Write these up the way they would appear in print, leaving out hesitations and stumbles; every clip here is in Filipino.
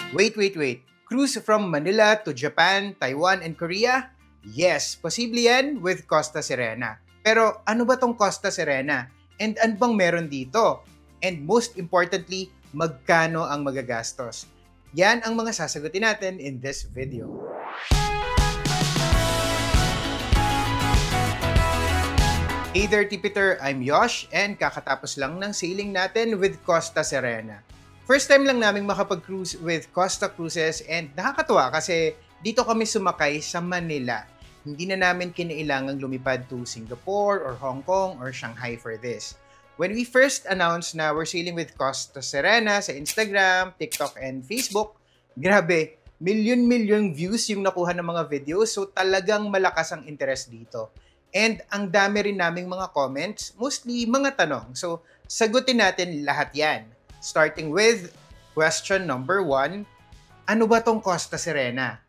Wait. Cruise from Manila to Japan, Taiwan, and Korea? Yes, posible yan with Costa Serena. Pero ano ba tong Costa Serena? And ano bang meron dito? And most importantly, magkano ang magagastos? Yan ang mga sasagutin natin in this video. Hey there, Tipiter! I'm Yosh and kakatapos lang ng sailing natin with Costa Serena. First time lang naming makapag-cruise with Costa Cruises and nakakatuwa kasi dito kami sumakay sa Manila. Hindi na namin kinailangang lumipad to Singapore or Hong Kong or Shanghai for this. When we first announced na we're sailing with Costa Serena sa Instagram, TikTok, and Facebook, grabe, million views yung nakuha ng mga videos, so talagang malakas ang interest dito. And ang dami rin naming mga comments, mostly mga tanong. So, sagutin natin lahat yan. Starting with question number 1, ano ba tong Costa Serena?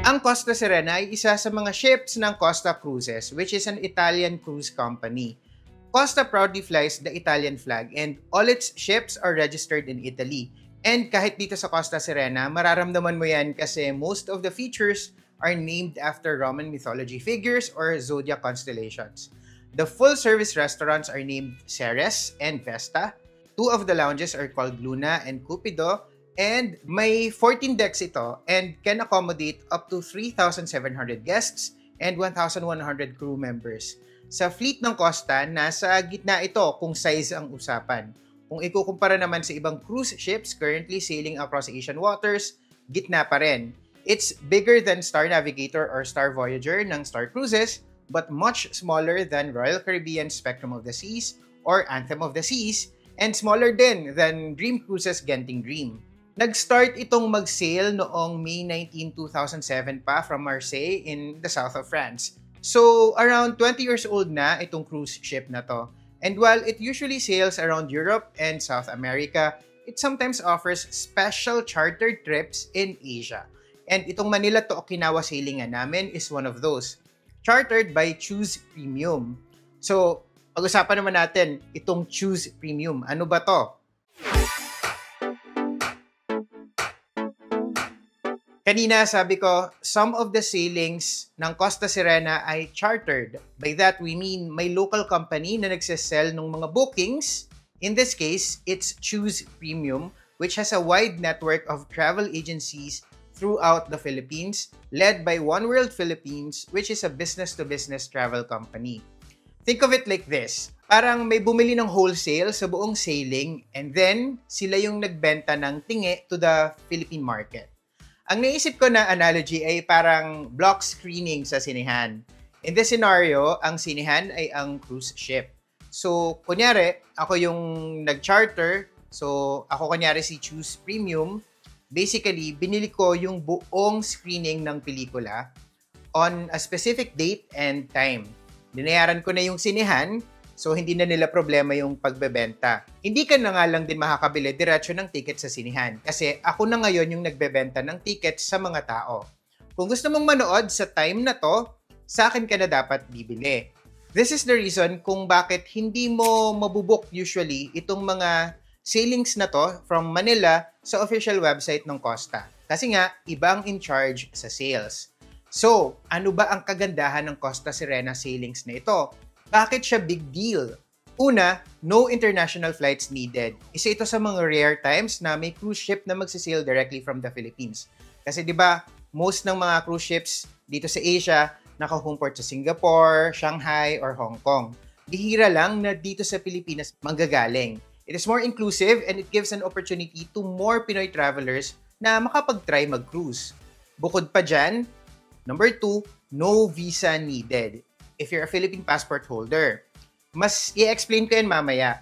Ang Costa Serena ay isa sa mga ships ng Costa Cruises, which is an Italian cruise company. Costa proudly flies the Italian flag and all its ships are registered in Italy. And kahit dito sa Costa Serena, mararamdaman mo yan kasi most of the features are named after Roman mythology figures or zodiac constellations. The full-service restaurants are named Ceres and Vesta. 2 of the lounges are called Luna and Cupido. And may 14 decks ito and can accommodate up to 3,700 guests and 1,100 crew members. Sa fleet ng Costa, nasa gitna ito kung size ang usapan. Kung ikukumpara naman sa ibang cruise ships currently sailing across Asian waters, gitna pa rin. It's bigger than Star Navigator or Star Voyager ng Star Cruises, but much smaller than Royal Caribbean Spectrum of the Seas or Anthem of the Seas, and smaller din than Dream Cruises Genting Dream. Nag-start itong mag-sail noong May 19, 2007 pa from Marseille in the south of France. So, around 20 years old na itong cruise ship na to. And while it usually sails around Europe and South America, it sometimes offers special chartered trips in Asia. And itong Manila to Okinawa sailing namin is one of those. Chartered by Choose Premium. So, pag-usapan naman natin itong Choose Premium. Ano ba to? Kanina sabi ko, some of the sailings ng Costa Serena ay chartered. By that, we mean may local company na nagsasell ng mga bookings. In this case, it's Choose Premium, which has a wide network of travel agencies throughout the Philippines, led by One World Philippines, which is a business-to-business travel company. Think of it like this. Parang may bumili ng wholesale sa buong sailing and then sila yung nagbenta ng tingi to the Philippine market. Ang naisip ko na analogy ay parang block screening sa sinehan. In this scenario, ang sinehan ay ang cruise ship. So, kunyari, ako yung nag-charter. So, ako kunyari si Choose Premium. Basically, binili ko yung buong screening ng pelikula on a specific date and time. Dinayaran ko na yung sinehan, so hindi na nila problema yung pagbebenta. Hindi ka na nga lang din makakabili diretso ng ticket sa sinehan kasi ako na ngayon yung nagbebenta ng ticket sa mga tao. Kung gusto mong manood sa time na to, sa akin ka na dapat bibili. This is the reason kung bakit hindi mo mabubook usually itong mga sailings na to from Manila sa official website ng Costa. Kasi nga, ibang in charge sa sales. So, ano ba ang kagandahan ng Costa Serena sailings na ito? Bakit siya big deal? Una, no international flights needed. Isa ito sa mga rare times na may cruise ship na magsisail directly from the Philippines. Kasi 'di ba, most ng mga cruise ships dito sa Asia naka-homeport sa Singapore, Shanghai, or Hong Kong. Bihira lang na dito sa Pilipinas manggagaling. It is more inclusive and it gives an opportunity to more Pinoy travelers na makapag-try mag-cruise. Bukod pa dyan, number 2, no visa needed if you're a Philippine passport holder. Mas i-explain ko yan mamaya.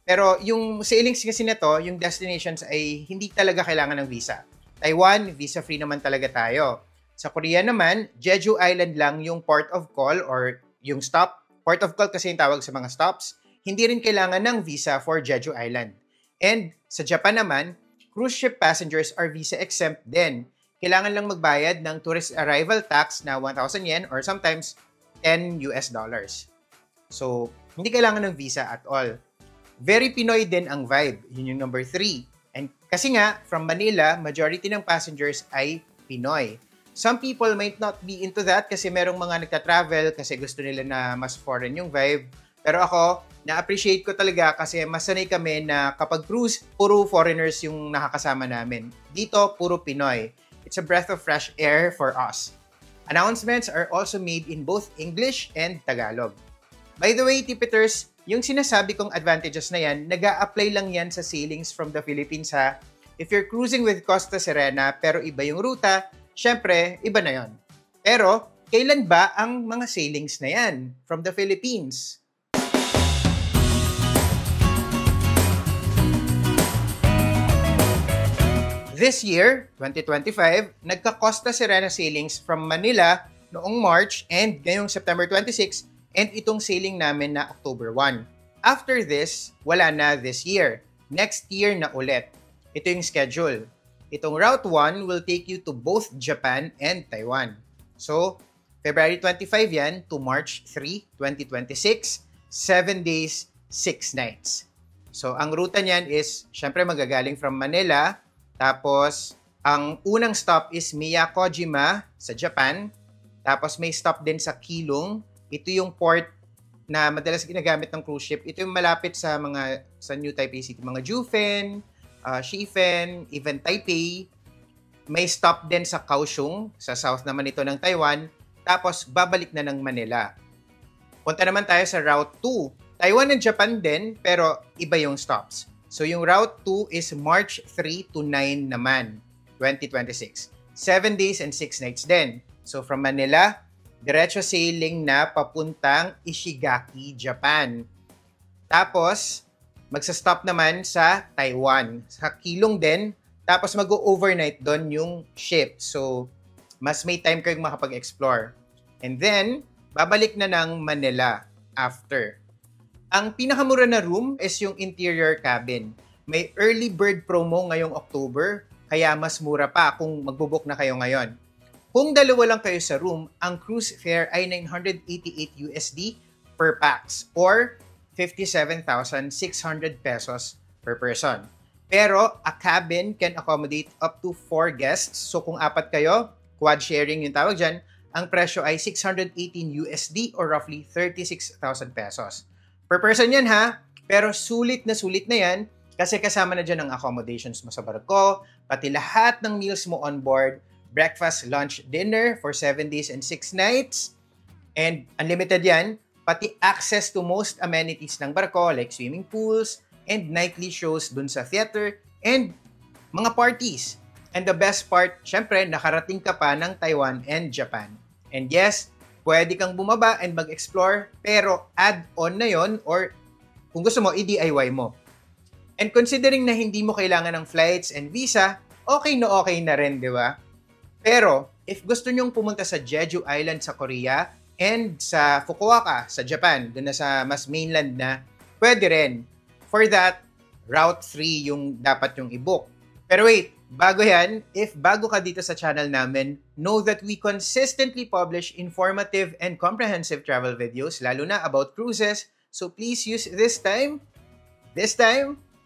Pero yung sailings kasi na to, yung destinations ay hindi talaga kailangan ng visa. Taiwan, visa-free naman talaga tayo. Sa Korea naman, Jeju Island lang yung port of call or yung stop. Port of call kasi yung tawag sa mga stops. Hindi rin kailangan ng visa for Jeju Island. And sa Japan naman, cruise ship passengers are visa exempt din. Kailangan lang magbayad ng tourist arrival tax na 1,000 yen or sometimes $10. So, hindi kailangan ng visa at all. Very Pinoy din ang vibe. Yun yung number 3. And kasi nga, from Manila, majority ng passengers ay Pinoy. Some people might not be into that kasi merong mga nagta-travel kasi gusto nila na mas foreign yung vibe. Pero ako, na-appreciate ko talaga kasi mas sanay kami na kapag cruise, puro foreigners yung nakakasama namin. Dito, puro Pinoy. It's a breath of fresh air for us. Announcements are also made in both English and Tagalog. By the way, tipiters, yung sinasabi kong advantages na yan, nag-a-apply lang yan sa sailings from the Philippines ha. If you're cruising with Costa Serena pero iba yung ruta, syempre, iba na yon. Pero, kailan ba ang mga sailings na yan from the Philippines? This year, 2025, nagka-Costa Serena sailings from Manila noong March and ngayong September 26 and itong sailing namin na October 1. After this, wala na this year. Next year na ulit. Ito yung schedule. Itong Route 1 will take you to both Japan and Taiwan. So, February 25 yan to March 3, 2026, 7 days, 6 nights. So, ang ruta niyan is, syempre magagaling from Manila. Tapos, ang unang stop is Miyakojima sa Japan. Tapos, may stop din sa Keelung. Ito yung port na madalas ginagamit ng cruise ship. Ito yung malapit sa New Taipei City. Mga Jufen, Shifen, even Taipei. May stop din sa Kaohsiung, sa south naman ito ng Taiwan. Tapos, babalik na ng Manila. Punta naman tayo sa Route 2. Taiwan and Japan din, pero iba yung stops. So, yung Route 2 is March 3 to 9 naman, 2026. 7 days and 6 nights din. So, from Manila, diretso sailing na papuntang Ishigaki, Japan. Tapos, magsa-stop naman sa Taiwan. Sa Keelung din. Tapos, mag-overnight doon yung ship. So, mas may time kayong makapag-explore. And then, babalik na ng Manila after. Ang pinakamura na room is yung interior cabin. May early bird promo ngayong October, kaya mas mura pa kung magbubook na kayo ngayon. Kung dalawa lang kayo sa room, ang cruise fare ay $988 USD per pax or 57,600 pesos per person. Pero a cabin can accommodate up to 4 guests. So kung 4 kayo, quad sharing yung tawag dyan, ang presyo ay $618 USD or roughly 36,000 pesos. Per person yan ha, pero sulit na yan kasi kasama na dyan ang accommodations mo sa barko, pati lahat ng meals mo on board, breakfast, lunch, dinner for 7 days and 6 nights, and unlimited yan, pati access to most amenities ng barko like swimming pools and nightly shows dun sa theater and mga parties. And the best part, syempre, nakarating ka pa ng Taiwan and Japan. And yes, pwede kang bumaba and mag-explore, pero add-on na yon or kung gusto mo, i-DIY mo. And considering na hindi mo kailangan ng flights and visa, okay na rin, di ba? Pero, if gusto nyong pumunta sa Jeju Island sa Korea and sa Fukuoka sa Japan, doon na sa mas mainland na, pwede rin. For that, Route 3 yung dapat yung i-book. Pero wait, bago yan, if bago ka dito sa channel namin, know that we consistently publish informative and comprehensive travel videos, lalo na about cruises. So please use this time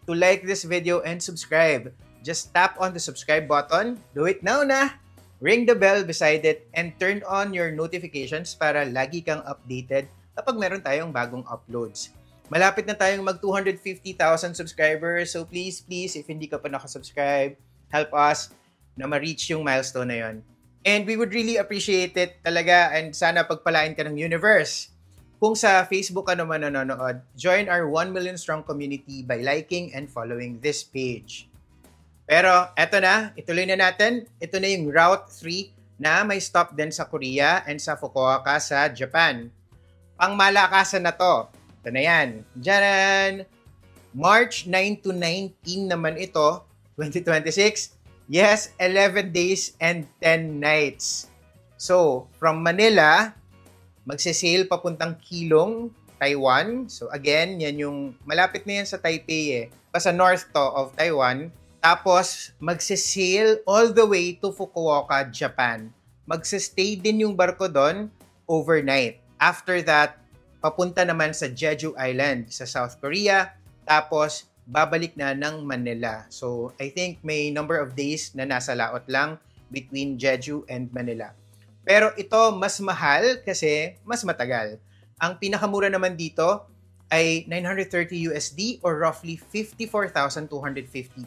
to like this video and subscribe. Just tap on the subscribe button. Do it now na! Ring the bell beside it and turn on your notifications para lagi kang updated kapag meron tayong bagong uploads. Malapit na tayong mag 250,000 subscribers. So please, if hindi ka pa nakasubscribe, help us na ma-reach yung milestone na yon. And we would really appreciate it talaga and sana pagpalain ka ng universe. Kung sa Facebook ka naman nanonood, join our 1 million strong community by liking and following this page. Pero eto na, ituloy na natin. Ito na yung Route 3 na may stop din sa Korea and sa Fukuoka sa Japan. Pangmalakasan na to. Ito na yan. Diyan! March 9 to 19 naman ito, 2026. Yes, 11 days and 10 nights. So, from Manila, magsisail papuntang Keelung, Taiwan. So, again, yan yung malapit na yan sa Taipei eh. Sa north to of Taiwan. Tapos, magsisail all the way to Fukuoka, Japan. Magsistay din yung barko doon overnight. After that, papunta naman sa Jeju Island sa South Korea. tapos babalik na ng Manila. So, I think may number of days na nasa laot lang between Jeju and Manila. Pero ito mas mahal kasi mas matagal. Ang pinakamura naman dito ay 930 USD or roughly 54,250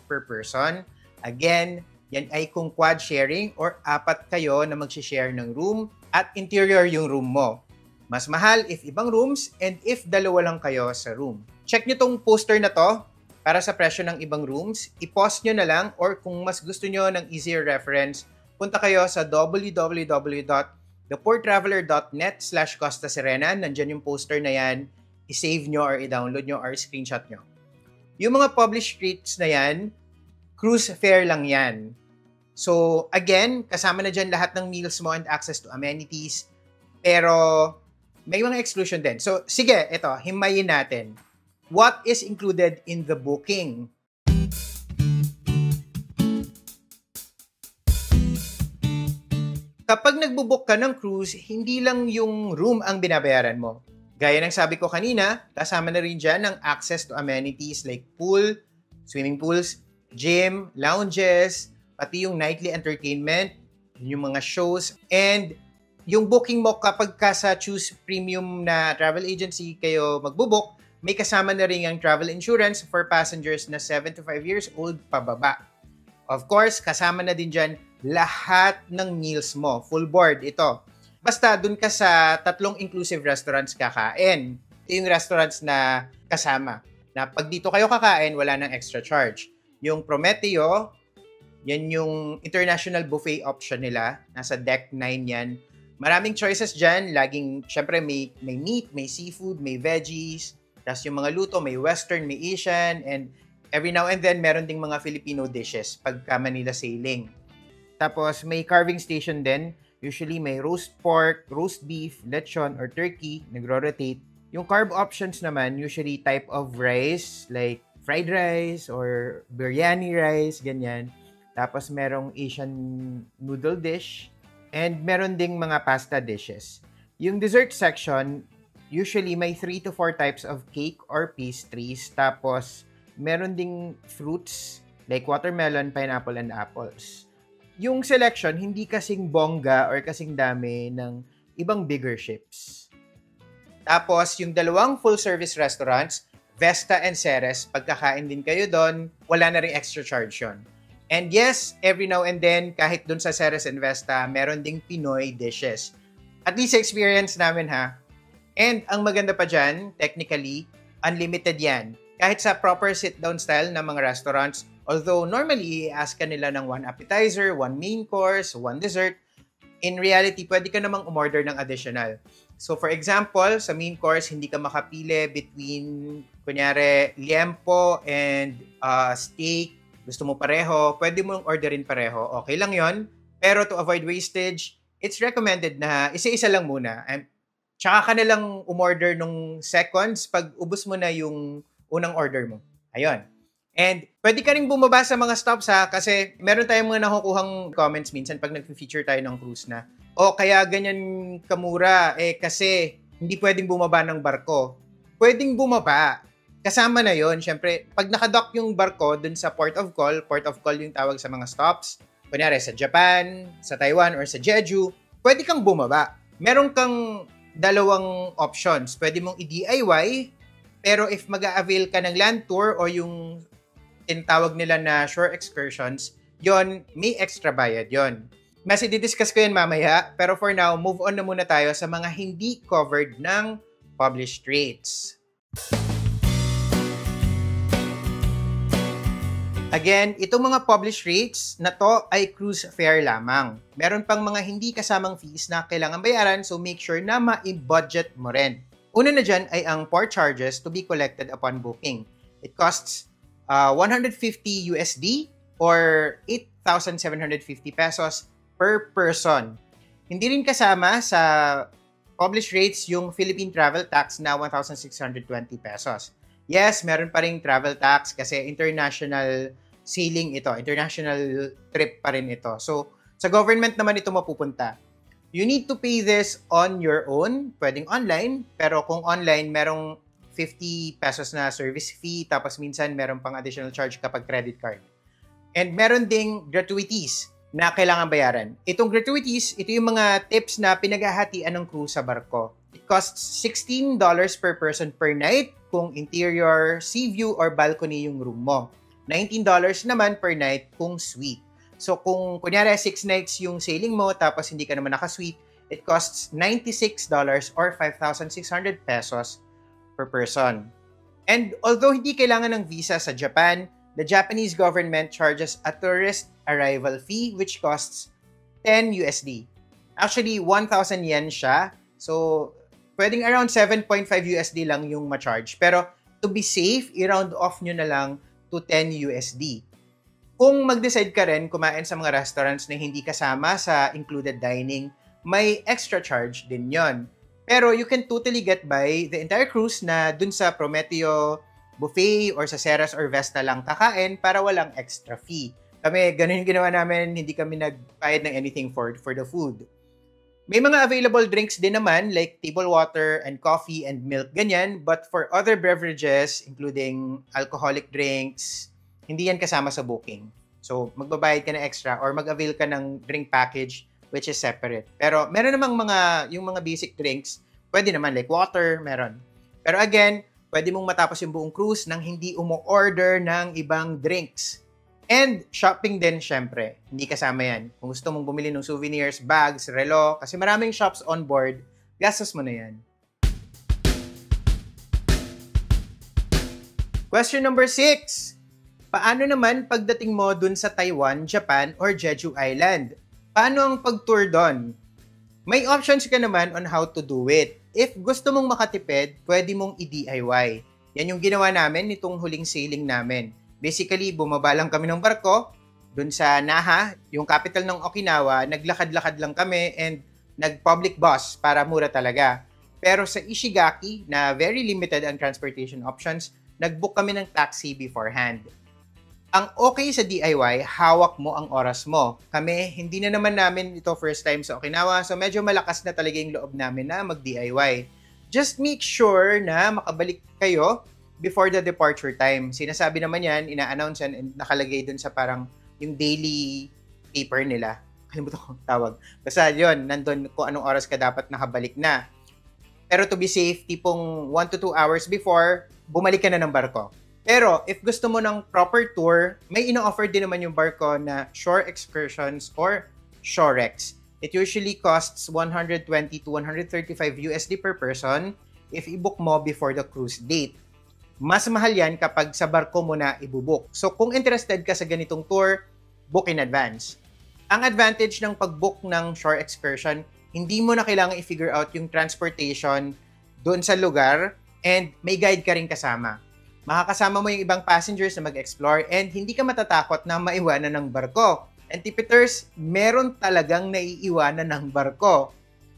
per person. Again, yan ay kung quad sharing or apat kayo na mag-share ng room at interior yung room mo. Mas mahal if ibang rooms and if dalawa lang kayo sa room. Check nyo tong poster na to para sa presyo ng ibang rooms. I-pause nyo na lang or kung mas gusto nyo ng easier reference, punta kayo sa www.thepoortraveler.net/Costa Sirena. Nandyan yung poster na yan. I-save nyo or i-download nyo or screenshot nyo. Yung mga published rates na yan, cruise fare lang yan. So, again, kasama na dyan lahat ng meals mo and access to amenities. Pero, may mga exclusion din. So, sige, ito, himayin natin. What is included in the booking? Kapag nagbubook ka ng cruise, hindi lang yung room ang binabayaran mo. Gaya ng sabi ko kanina, kasama na rin dyan ang access to amenities like pool, swimming pools, gym, lounges, pati yung nightly entertainment, yung mga shows, and yung booking mo kapag ka sa Choose Premium na travel agency kayo magbubook, may kasama na rin ang travel insurance for passengers na 75 years old pababa. Of course, kasama na din dyan lahat ng meals mo. Full board ito. Basta dun ka sa 3 inclusive restaurants kakain. Ito yung restaurants na kasama. Na pag dito kayo kakain, wala nang extra charge. Yung Prometeo, yan yung international buffet option nila. Nasa deck 9 yan. Maraming choices dyan. Laging, syempre, may meat, may seafood, may veggies. Tapos yung mga luto, may Western, may Asian. And every now and then, meron ding mga Filipino dishes pagka Manila sailing. Tapos may carving station din. Usually may roast pork, roast beef, lechon, or turkey. Nagro-rotate. Yung carb options naman, usually type of rice, like fried rice or biryani rice, ganyan. Tapos merong Asian noodle dish. And meron ding mga pasta dishes. Yung dessert section, usually may 3 to 4 types of cake or pastries. Tapos meron ding fruits like watermelon, pineapple, and apples. Yung selection, hindi kasing bongga or kasing dami ng ibang bigger ships. Tapos, yung 2 full-service restaurants, Vesta and Ceres, pagkakain din kayo doon, wala na ring extra charge yun. And yes, every now and then, kahit doon sa Ceres and Vesta, meron ding Pinoy dishes. At least experience namin ha. And ang maganda pa dyan, technically, unlimited yan. Kahit sa proper sit-down style ng mga restaurants, although normally, i-ask ka nila ng 1 appetizer, 1 main course, 1 dessert, in reality, pwede ka namang umorder ng additional. So, for example, sa main course, hindi ka makapili between, kunyari, liempo and steak. Gusto mo pareho, pwede mong orderin pareho. Okay lang yon. Pero to avoid wastage, it's recommended na isa-isa lang muna. And tsaka ka nalang umorder nung seconds pag ubos mo na yung unang order mo. Ayun. And pwede ka rin bumaba sa mga stops ha, kasi meron tayong mga nakukuhang comments minsan pag nag-feature tayo ng cruise na, kaya ganyan kamura, kasi hindi pwedeng bumaba ng barko. Pwedeng bumaba. Kasama na yon. Siyempre, pag nakadock yung barko dun sa port of call yung tawag sa mga stops, kunyari sa Japan, sa Taiwan, or sa Jeju, pwede kang bumaba. Meron kang 2 options. Pwede mong i-DIY, pero if mag-a-avail ka ng land tour o yung tinatawag nila na shore excursions, yon may extra bayad yon. Mas i-discuss ko yan mamaya, pero for now, move on na muna tayo sa mga hindi covered ng published rates. Again, itong mga published rates na to ay cruise fare lamang. Meron pang mga hindi kasamang fees na kailangan bayaran, so make sure na ma-budget mo rin. Una na dyan ay ang port charges to be collected upon booking. It costs 150 USD or 8,750 pesos per person. Hindi rin kasama sa published rates yung Philippine travel tax na 1,620 pesos. Yes, meron pa ring travel tax kasi international sailing ito, international trip pa rin ito. So, sa government naman ito mapupunta. You need to pay this on your own, pwedeng online, pero kung online, merong 50 pesos na service fee, tapos minsan meron pang additional charge kapag credit card. And meron ding gratuities na kailangan bayaran. Itong gratuities, ito yung mga tips na pinaghahatian ng crew sa barko. It costs $16 per person per night kung interior, sea view, or balcony yung room mo. $19 naman per night kung suite. So kung kunyari 6 nights yung sailing mo tapos hindi ka naman naka-suite, it costs $96 or 5,600 pesos per person. And although hindi kailangan ng visa sa Japan, the Japanese government charges a tourist arrival fee which costs 10 USD. Actually, 1,000 yen siya. So, pwedeng around 7.5 USD lang yung ma-charge. Pero, to be safe, i-round off nyo na lang to 10 USD. Kung mag-decide ka rin kumain sa mga restaurants na hindi kasama sa included dining, may extra charge din yon. Pero you can totally get by the entire cruise na dun sa Prometeo buffet or sa Ceres or Vesta lang kakain para walang extra fee. Kami, ganun yung ginawa namin, hindi kami nagbayad ng anything for the food. May mga available drinks din naman like table water and coffee and milk, ganyan. But for other beverages, including alcoholic drinks, hindi yan kasama sa booking. So, magbabayad ka na extra or mag-avail ka ng drink package which is separate. Pero meron namang yung mga basic drinks, pwede naman like water, meron. Pero again, pwede mong matapos yung buong cruise nang hindi umu-order ng ibang drinks. And shopping din, syempre. Hindi kasama yan. Kung gusto mong bumili ng souvenirs, bags, relo, kasi maraming shops on board, gastos mo na yan. Question number 6. Paano naman pagdating mo dun sa Taiwan, Japan, or Jeju Island? Paano ang pag-tour doon? May options ka naman on how to do it. If gusto mong makatipid, pwede mong i-DIY. Yan yung ginawa namin nitong huling sailing namin. Basically, bumaba lang kami ng barko, dun sa Naha, yung capital ng Okinawa, naglakad-lakad lang kami and nag-public bus para mura talaga. Pero sa Ishigaki, na very limited ang transportation options, nag-book kami ng taxi beforehand. Ang okay sa DIY, hawak mo ang oras mo. Kami, hindi na naman namin ito first time sa Okinawa, so medyo malakas na talaga yung loob namin na mag-DIY. Just make sure na makabalik kayo before the departure time. Sinasabi naman yan, ina-announce yan, and nakalagay dun sa parang yung daily paper nila. Kalimutan ko tawag. Basta yun, nandun kung anong oras ka dapat nakabalik na. Pero to be safe, tipong 1 to 2 hours before, bumalik ka na ng barko. Pero if gusto mo ng proper tour, may ino-offer din naman yung barko na shore excursions or shorex. It usually costs 120 to 135 USD per person if i-book mo before the cruise date. Mas mahal yan kapag sa barko mo na i-book. So kung interested ka sa ganitong tour, book in advance. Ang advantage ng pag-book ng shore excursion, hindi mo na kailangan i-figure out yung transportation doon sa lugar and may guide ka rin kasama. Makakasama mo yung ibang passengers na mag-explore and hindi ka matatakot na maiwanan ng barko. And tipiters, meron talagang naiiwanan ng barko.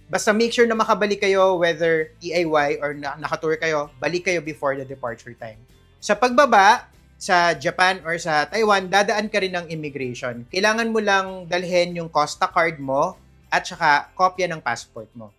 Basta make sure na makabalik kayo whether DIY or nakatour kayo, balik kayo before the departure time. Sa pagbaba, sa Japan or sa Taiwan, dadaan ka rin ng immigration. Kailangan mo lang dalhin yung Costa card mo at saka kopya ng passport mo.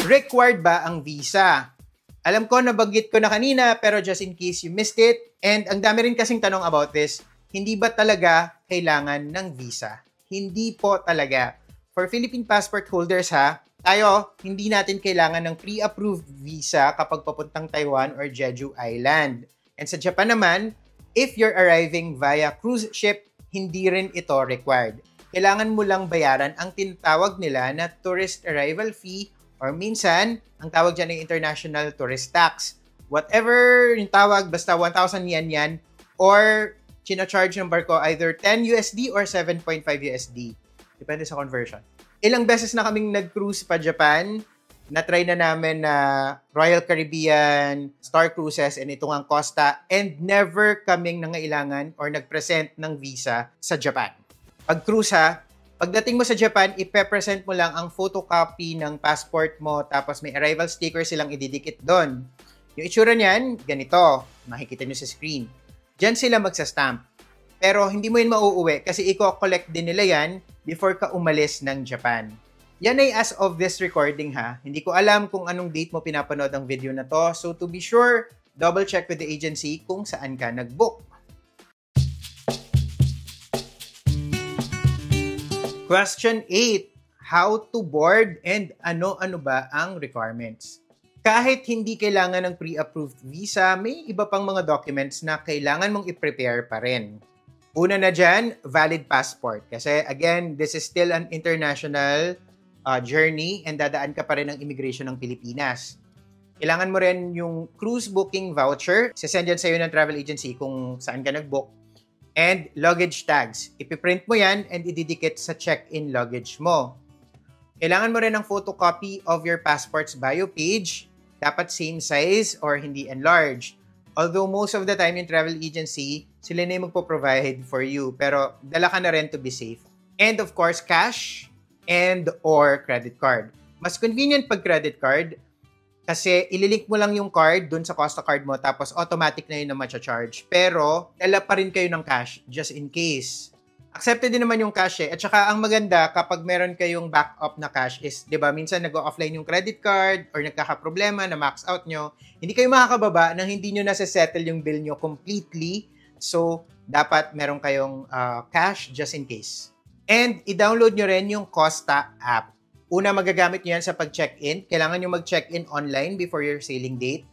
Required ba ang visa? Alam ko, nabanggit ko na kanina, pero just in case you missed it, and ang dami rin kasing tanong about this, hindi ba talaga kailangan ng visa? Hindi po talaga. For Philippine passport holders ha, tayo, hindi natin kailangan ng pre-approved visa kapag papuntang Taiwan or Jeju Island. And sa Japan naman, if you're arriving via cruise ship, hindi rin ito required. Kailangan mo lang bayaran ang tinatawag nila na tourist arrival fee or minsan, ang tawag dyan ay international tourist tax. Whatever yung tawag, basta 1,000 yen yan or china-charge ng barko either 10 USD or 7.5 USD. Depende sa conversion. Ilang beses na kaming nag-cruise pa Japan. Na-try na namin na Royal Caribbean, Star Cruises, and itong ang Costa. And never kaming nangailangan or nag-present ng visa sa Japan. Pag-cruise ha, pagdating mo sa Japan, ipe-present mo lang ang photocopy ng passport mo tapos may arrival sticker silang ididikit doon. Yung itsura niyan, ganito. Makikita nyo sa screen. Diyan sila magsastamp. Pero hindi mo yun mauuwi kasi i-collect din nila yan before ka umalis ng Japan. Yan ay as of this recording ha. Hindi ko alam kung anong date mo pinapanood ang video na to. So to be sure, double check with the agency kung saan ka nag-book. Question 8. How to board and ano-ano ba ang requirements? Kahit hindi kailangan ng pre-approved visa, may iba pang mga documents na kailangan mong i-prepare pa rin. Una na dyan, valid passport. Kasi again, this is still an international journey and dadaan ka pa rin ng immigration ng Pilipinas. Kailangan mo rin yung cruise booking voucher. Sasend yan sa'yo ng travel agency kung saan ka nag-book. And luggage tags. Ipiprint mo yan and ididikit sa check-in luggage mo. Kailangan mo rin ng photocopy of your passport's bio page. Dapat same size or hindi enlarged. Although most of the time yung travel agency, sila na yung magpo-provide for you. Pero dala ka na rin to be safe. And of course, cash and or credit card. Mas convenient pag credit card kasi ililink mo lang yung card dun sa Costa card mo tapos automatic na yun na matcha-charge. Pero dala pa rin kayo ng cash just in case. Accepted din naman yung cash eh. At saka ang maganda kapag meron kayong backup na cash is, di ba, minsan nag-offline yung credit card or nagkakaproblema na max out nyo. Hindi kayo makakababa nang hindi nyo nasa-settle yung bill nyo completely. So, dapat meron kayong cash just in case. And i-download nyo rin yung Costa app. Una, magagamit nyo yan sa pag-check-in. Kailangan nyo mag-check-in online before your sailing date.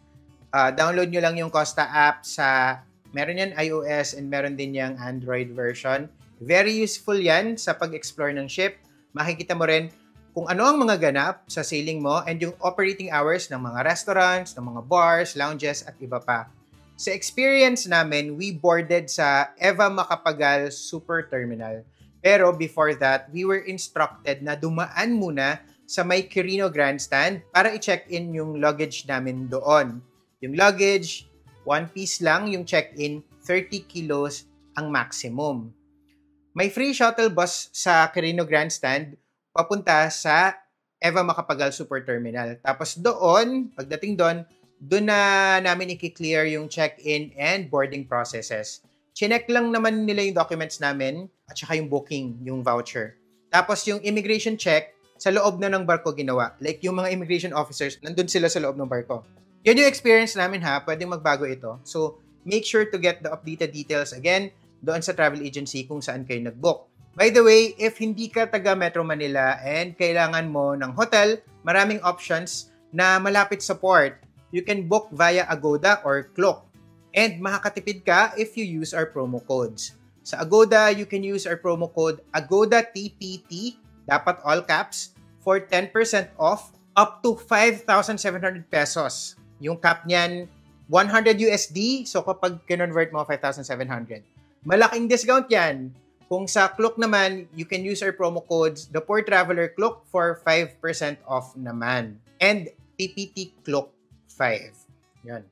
Download nyo lang yung Costa app sa, meron yan iOS and meron din yung Android version. Very useful yan sa pag-explore ng ship. Makikita mo rin kung ano ang mga ganap sa sailing mo and yung operating hours ng mga restaurants, ng mga bars, lounges at iba pa. Sa experience namin, we boarded sa Eva Macapagal Super Terminal. Pero before that, we were instructed na dumaan muna sa may Quirino Grandstand para i-check-in yung luggage namin doon. Yung luggage, one piece lang. Yung check-in, 30 kilos ang maximum. May free shuttle bus sa Quirino Grandstand papunta sa Eva Macapagal Super Terminal. Tapos doon, pagdating doon na namin i-clear yung check-in and boarding processes. Chinek lang naman nila yung documents namin at saka yung booking, yung voucher. Tapos yung immigration check, sa loob na ng barko ginawa. Like yung mga immigration officers, nandun sila sa loob ng barko. Yan yung experience namin ha, pwedeng magbago ito. So, make sure to get the updated details again doon sa travel agency kung saan kayo nag-book. By the way, if hindi ka taga Metro Manila and kailangan mo ng hotel, maraming options na malapit sa port. You can book via Agoda or Klook. And makakatipid ka if you use our promo codes. Sa Agoda, you can use our promo code AGODATPT, dapat all caps, for 10% off up to 5,700 pesos. Yung cap niyan, 100 USD, so kapag convert mo, 5,700. Malaking discount yan. Kung sa Klook naman, you can use our promo codes, the Poor Traveler Klook for 5% off naman. And PPT Klook 5. Yan.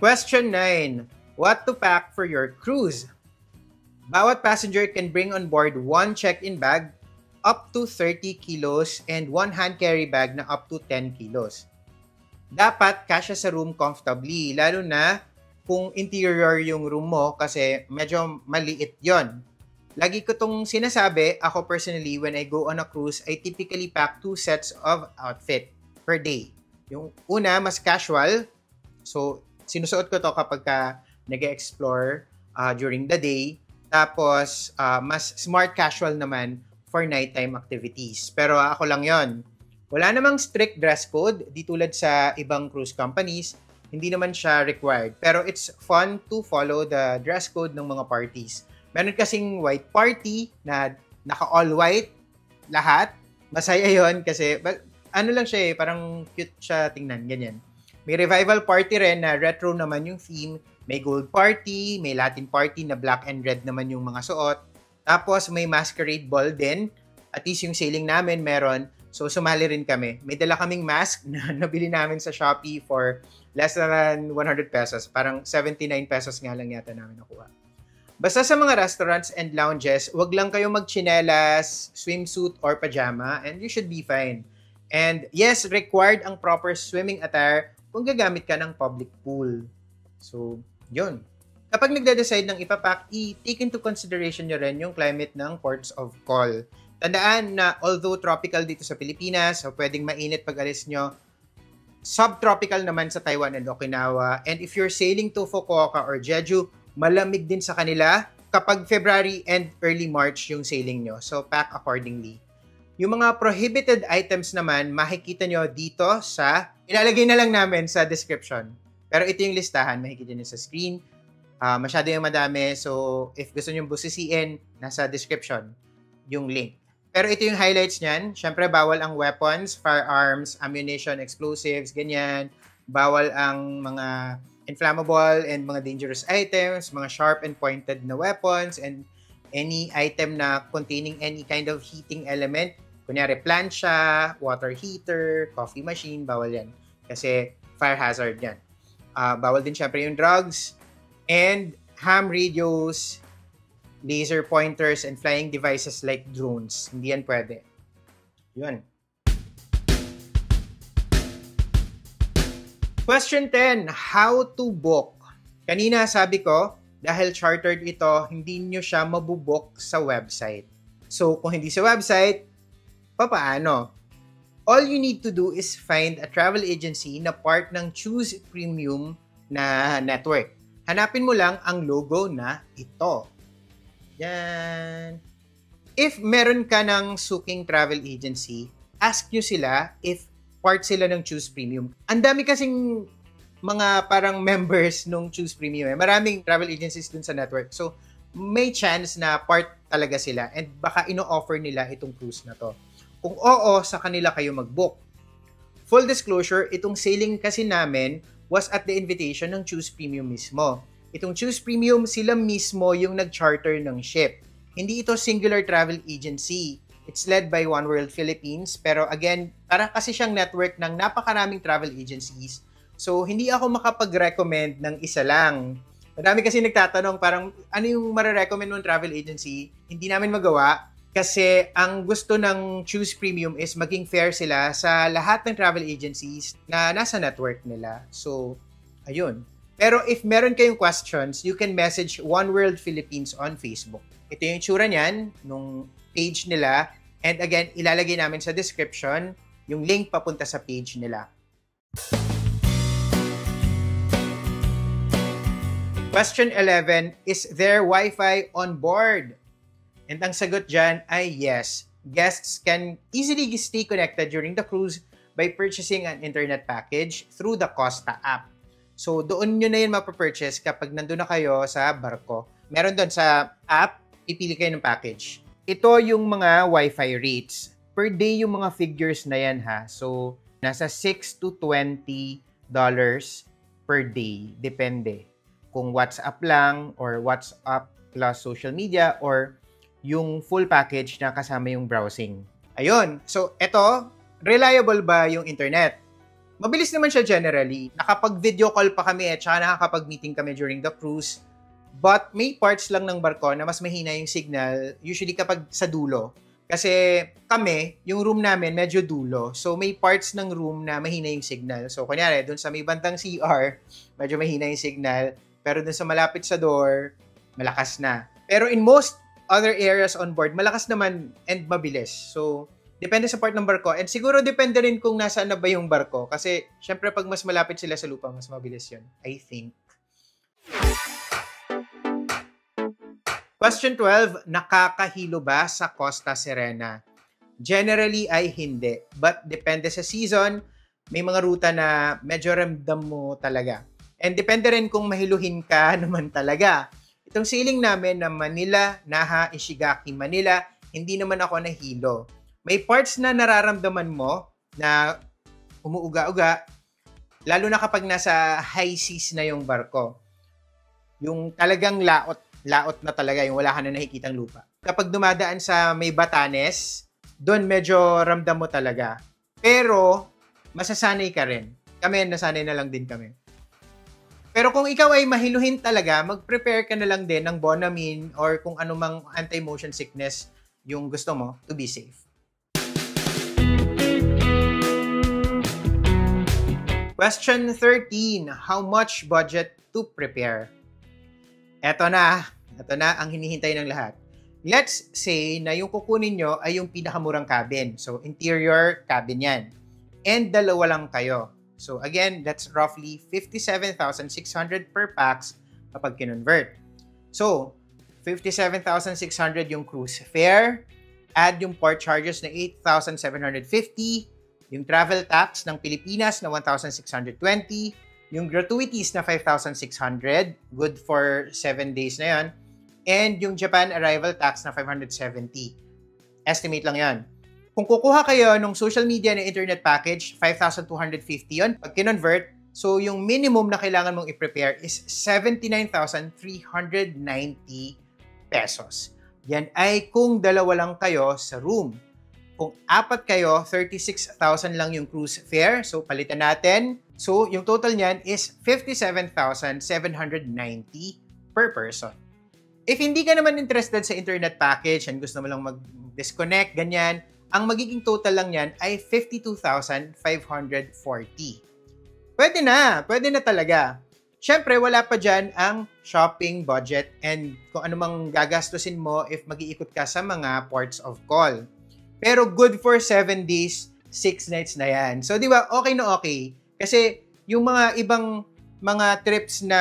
Question 9. What to pack for your cruise? Bawat passenger can bring on board one check-in bag up to 30 kilos and one hand carry bag na up to 10 kilos. Dapat kasya sa room comfortably, lalo na kung interior yung room mo kasi medyo maliit yon. Lagi ko tong sinasabi, ako personally, when I go on a cruise, I typically pack 2 sets of outfit per day. Yung una, mas casual. So, sinusuot ko to kapag nag-explore during the day. Tapos, mas smart casual naman for nighttime activities. Pero ako lang yon. Wala namang strict dress code, di tulad sa ibang cruise companies. Hindi naman siya required. Pero it's fun to follow the dress code ng mga parties. Meron kasing white party na naka-all white lahat. Masaya yon kasi ano lang siya eh, parang cute siya tingnan, ganyan. May revival party rin na retro naman yung theme. May gold party, may Latin party na black and red naman yung mga suot. Tapos may masquerade ball din. At least yung sailing namin meron. So sumali rin kami. May dala kaming mask na nabili namin sa Shopee for less than 100 pesos. Parang 79 pesos nga lang yata namin nakuha. Basta sa mga restaurants and lounges, wag lang kayo magchinelas, swimsuit, or pajama, and you should be fine. And yes, required ang proper swimming attire kung gagamit ka ng public pool. So, yun. kapag nagde-decide ng ipapack, i-take into consideration nyo rin yung climate ng ports of call. Tandaan na although tropical dito sa Pilipinas, so pwedeng mainit pag alis nyo, subtropical naman sa Taiwan and Okinawa. And if you're sailing to Fukuoka or Jeju, malamig din sa kanila kapag February and early March yung sailing nyo. So pack accordingly. Yung mga prohibited items naman, makikita nyo dito sa, ilalagay na lang namin sa description. Pero ito yung listahan, makikita nyo sa screen. Masyado yung madami. So, if gusto nyo busisiin, nasa description yung link. Pero ito yung highlights niyan. Siyempre, bawal ang weapons, firearms, ammunition, explosives, ganyan. Bawal ang mga inflammable and mga dangerous items, mga sharp and pointed na weapons, and any item na containing any kind of heating element. Kunyari, plancha, water heater, coffee machine, bawal yan. Kasi fire hazard yan. Bawal din syempre yung drugs, and ham radios, laser pointers, and flying devices like drones. Hindi yan pwede. Yun. Question 10, how to book? Kanina sabi ko, dahil chartered ito, hindi nyo siya mabubook sa website. So, kung hindi sa website, papaano? All you need to do is find a travel agency na part ng Choose Premium na network. Hanapin mo lang ang logo na ito. Yan. If meron ka ng suking travel agency, ask nyo sila if part sila ng Choose Premium. Ang dami kasing mga parang members nung Choose Premium. Maraming travel agencies dun sa network. So, may chance na part talaga sila and baka ino-offer nila itong cruise na to. Kung oo, sa kanila kayo mag-book. Full disclosure, itong sailing kasi namin was at the invitation ng Choose Premium mismo. Itong Choose Premium, sila mismo yung nag-charter ng ship. Hindi ito singular travel agency. It's led by One World Philippines. Pero again, para kasi siyang network ng napakaraming travel agencies. So, hindi ako makapag-recommend ng isa lang. Madami kasi nagtatanong parang ano yung marirecommend ng travel agency? Hindi namin magawa. Kasi ang gusto ng Choose Premium is maging fair sila sa lahat ng travel agencies na nasa network nila. So, ayun. Pero if meron kayong questions, you can message One World Philippines on Facebook. Ito yung itsura niyan, nung page nila. And again, ilalagay namin sa description yung link papunta sa page nila. Question 11, is there Wi-Fi on board? And ang sagot dyan ay yes. Guests can easily stay connected during the cruise by purchasing an internet package through the Costa app. So, doon nyo na yun mapapurchase kapag nandun na kayo sa barko. Meron doon sa app, pipili kayo ng package. Ito yung mga Wi-Fi rates. Per day yung mga figures na yan ha. So, nasa $6 to $20 per day. Depende. Kung WhatsApp lang or WhatsApp plus social media or yung full package na kasama yung browsing. Ayun. So, eto, reliable ba yung internet? Mabilis naman siya generally. Nakapag-video call pa kami at saka nakakapag-meeting kami during the cruise. But may parts lang ng barko na mas mahina yung signal, usually kapag sa dulo. Kasi kami, yung room namin medyo dulo. So, may parts ng room na mahina yung signal. So, kunyari, dun sa may bandang CR, medyo mahina yung signal. Pero dun sa malapit sa door, malakas na. Pero in most other areas on board, malakas naman and mabilis. So, depende sa part ng barko. And siguro depende rin kung nasaan na ba yung barko. Kasi, syempre, pag mas malapit sila sa lupa, mas mabilis yun. I think. Question 12, nakakahilo ba sa Costa Serena? Generally ay hindi. But depende sa season, may mga ruta na medyo ramdam mo talaga. And depende rin kung mahiluhin ka naman talaga. Itong sailing namin na Manila, Naha, Ishigaki, Manila, hindi naman ako nahilo. May parts na nararamdaman mo na umuuga-uga, lalo na kapag nasa high seas na yung barko. Yung talagang laot na talaga, yung wala ka na nakikitang lupa. Kapag dumadaan sa may Batanes, doon medyo ramdam mo talaga. Pero, masasanay ka rin. Kami, nasanay na lang din kami. Pero kung ikaw ay mahiluhin talaga, mag-prepare ka na lang din ng Bonamine or kung anumang anti-motion sickness yung gusto mo to be safe. Question 13. How much budget to prepare? Eto na ang hinihintay ng lahat. Let's say na yung kukunin nyo ay yung pinakamurang cabin. So, interior cabin yan. And dalawa lang kayo. So, again, that's roughly 57,600 per pax kapag kinonvert. So, 57,600 yung cruise fare, add yung port charges na 8,750, yung travel tax ng Pilipinas na 1,620, yung gratuities na 5,600, good for 7 days na yan, and yung Japan arrival tax na 570. Estimate lang yan. Kung kukuha kayo ng social media na internet package, 5,250 yun. Pag kinonvert, so yung minimum na kailangan mong i-prepare is 79,390 pesos. Yan ay kung dalawa lang kayo sa room. Kung apat kayo, 36,000 lang yung cruise fare. So, palitan natin. So, yung total niyan is 57,790 per person. If hindi ka naman interested sa internet package and gusto mo lang mag-disconnect, ganyan, ang magiging total lang yan ay 52,540. Pwede na talaga. Siyempre, wala pa dyan ang shopping budget and kung ano mang gagastusin mo if mag-iikot ka sa mga ports of call. Pero good for 7 days, 6 nights na yan. So, di ba, okay na okay. Kasi yung mga ibang mga trips na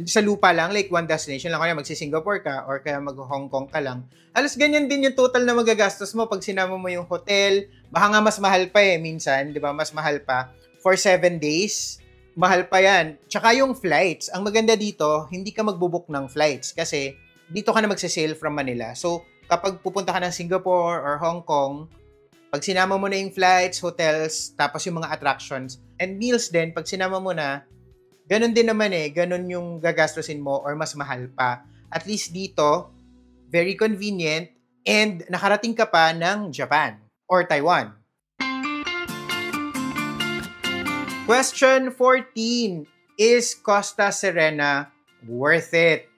sa lupa lang, like one destination lang, kaya magsi-Singapore ka or kaya mag-Hong Kong ka lang, alas ganyan din yung total na magagastos mo pag sinama mo yung hotel. Baka nga mas mahal pa minsan, di ba? Mas mahal pa. For 7 days, mahal pa yan. Tsaka yung flights, ang maganda dito, hindi ka magbubook ng flights kasi dito ka na magsasail from Manila. So, kapag pupunta ka ng Singapore or Hong Kong, pag sinama mo na yung flights, hotels, tapos yung mga attractions, and meals din, pag sinama mo na, ganun din naman ganun yung gagastusin mo or mas mahal pa. At least dito, very convenient and nakarating ka pa ng Japan or Taiwan. Question 14. Is Costa Serena worth it?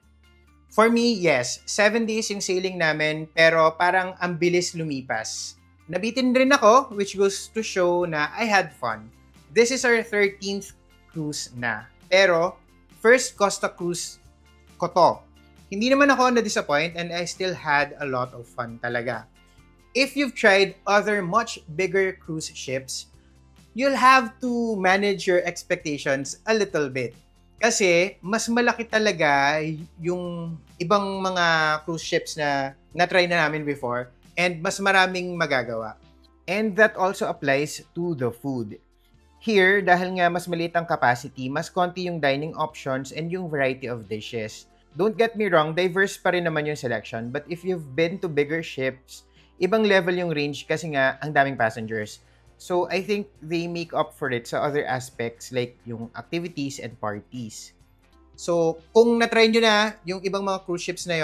For me, yes. 7 days yung sailing namin, pero parang ang bilis lumipas. Nabitin rin ako, which goes to show na I had fun. This is our 13th cruise na. Pero, first Costa cruise ko to. Hindi naman ako na-disappoint and I still had a lot of fun talaga. If you've tried other much bigger cruise ships, you'll have to manage your expectations a little bit. Kasi, mas malaki talaga yung ibang mga cruise ships na na-try na namin before and mas maraming magagawa. And that also applies to the food. Here, dahil nga mas maliit ang capacity, mas konti yung dining options and yung variety of dishes. Don't get me wrong, diverse pa rin naman yung selection, but if you've been to bigger ships, ibang level yung range kasi nga ang daming passengers. So, I think they make up for it sa other aspects like yung activities and parties. So, kung na-try nyo na yung ibang mga cruise ships na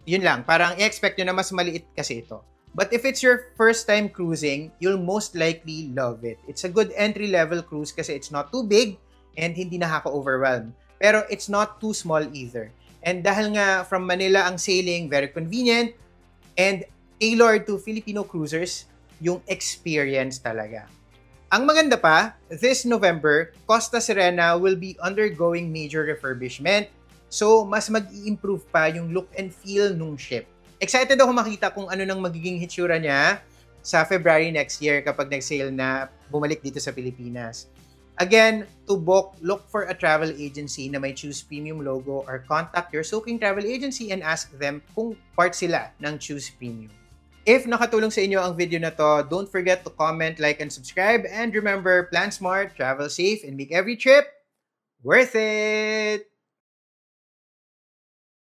yun lang. Parang i-expect nyo na mas maliit kasi ito. But if it's your first time cruising, you'll most likely love it. It's a good entry-level cruise kasi it's not too big and hindi nakaka-overwhelm. Pero it's not too small either. And dahil nga from Manila ang sailing, very convenient and tailored to Filipino cruisers, yung experience talaga. Ang maganda pa, this November, Costa Serena will be undergoing major refurbishment. So, mas mag-i-improve pa yung look and feel nung ship. Excited ako makita kung ano nang magiging hitsura niya sa February next year kapag nag-sail na bumalik dito sa Pilipinas. Again, to book, look for a travel agency na may Choose Premium logo or contact your Soaking Travel Agency and ask them kung part sila ng Choose Premium. If nakatulong sa inyo ang video na to, don't forget to comment, like, and subscribe. And remember, plan smart, travel safe, and make every trip worth it!